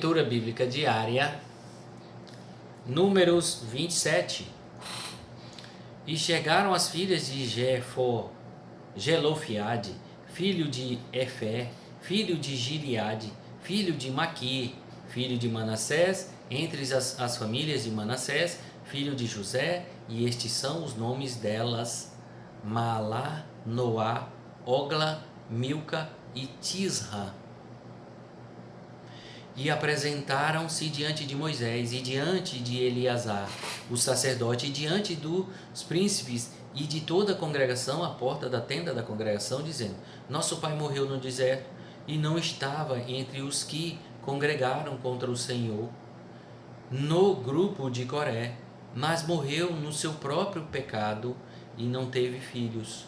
Leitura bíblica diária, Números 27. E chegaram as filhas de Jelofiade, filho de Efer, filho de Gileade, filho de Maquir, filho de Manassés, entre as famílias de Manassés, filho de José, e estes são os nomes delas: Maalá, Noá, Ogla, Milca e Tisra. E apresentaram-se diante de Moisés e diante de Eleazar, o sacerdote, e diante dos príncipes e de toda a congregação, à porta da tenda da congregação, dizendo: Nosso pai morreu no deserto e não estava entre os que congregaram contra o Senhor no grupo de Coré, mas morreu no seu próprio pecado e não teve filhos.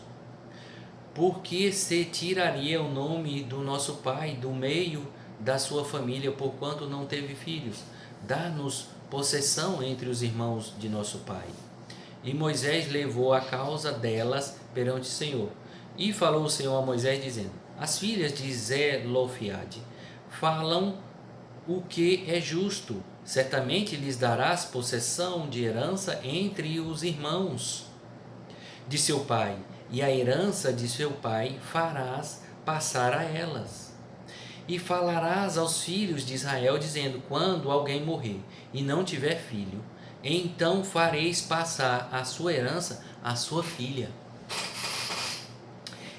Por que se tiraria o nome do nosso pai do meio da sua família, porquanto não teve filhos? Dá-nos possessão entre os irmãos de nosso pai. E Moisés levou a causa delas perante o Senhor. E falou o Senhor a Moisés, dizendo: As filhas de Zelofiade falam o que é justo. Certamente lhes darás possessão de herança entre os irmãos de seu pai, e a herança de seu pai farás passar a elas. E falarás aos filhos de Israel, dizendo: Quando alguém morrer e não tiver filho, então fareis passar a sua herança à sua filha.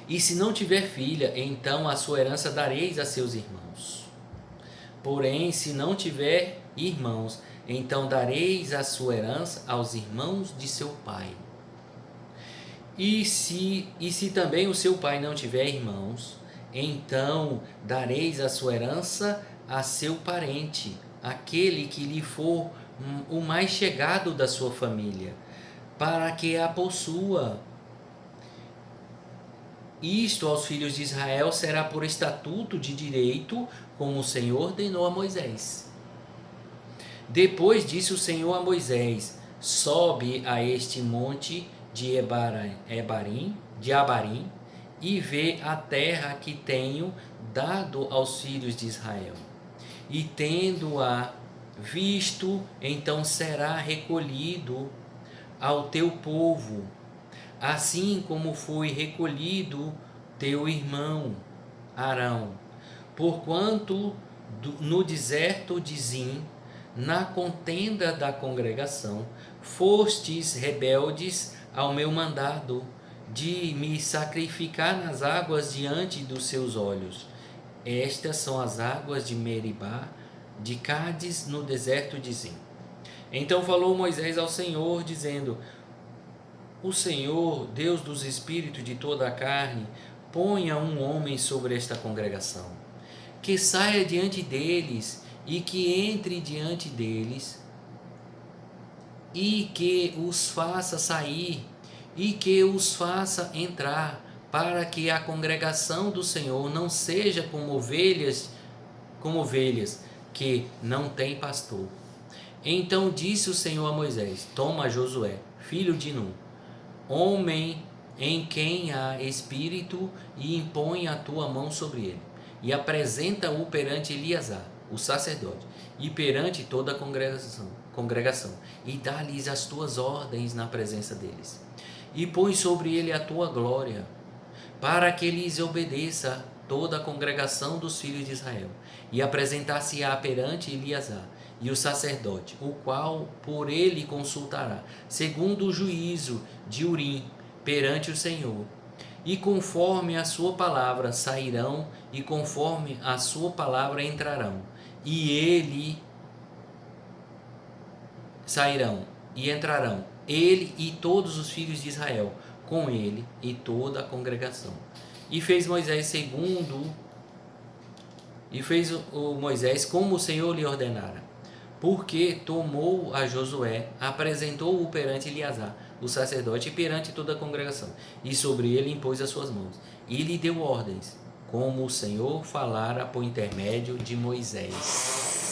E se não tiver filha, então a sua herança dareis a seus irmãos. Porém, se não tiver irmãos, então dareis a sua herança aos irmãos de seu pai. E se também o seu pai não tiver irmãos, então dareis a sua herança a seu parente, aquele que lhe for o mais chegado da sua família, para que a possua. Isto aos filhos de Israel será por estatuto de direito, como o Senhor ordenou a Moisés. Depois disse o Senhor a Moisés: Sobe a este monte de Abarim, e vê a terra que tenho dado aos filhos de Israel. E tendo-a visto, então será recolhido ao teu povo, assim como foi recolhido teu irmão Arão. Porquanto no deserto de Zim, na contenda da congregação, fostes rebeldes ao meu mandado de me sacrificar nas águas diante dos seus olhos. Estas são as águas de Meribá, de Cádiz, no deserto de Zim. Então falou Moisés ao Senhor, dizendo: O Senhor, Deus dos espíritos de toda a carne, ponha um homem sobre esta congregação, que saia diante deles e que entre diante deles, e que os faça sair, e que os faça entrar, para que a congregação do Senhor não seja como ovelhas que não têm pastor. Então disse o Senhor a Moisés: Toma Josué, filho de Nun, homem em quem há espírito, e impõe a tua mão sobre ele, e apresenta-o perante Eleazar, o sacerdote, e perante toda a congregação, e dá-lhes as tuas ordens na presença deles. E põe sobre ele a tua glória, para que lhes obedeça toda a congregação dos filhos de Israel. E apresentar-se-á perante Eleazar e o sacerdote, o qual por ele consultará, segundo o juízo de Urim, perante o Senhor. E conforme a sua palavra sairão, e conforme a sua palavra entrarão. E ele sairão e entrarão, ele e todos os filhos de Israel, com ele e toda a congregação. E fez Moisés Moisés como o Senhor lhe ordenara, porque tomou a Josué, apresentou-o perante Eleazar, o sacerdote, e perante toda a congregação, e sobre ele impôs as suas mãos, e lhe deu ordens, como o Senhor falara por intermédio de Moisés.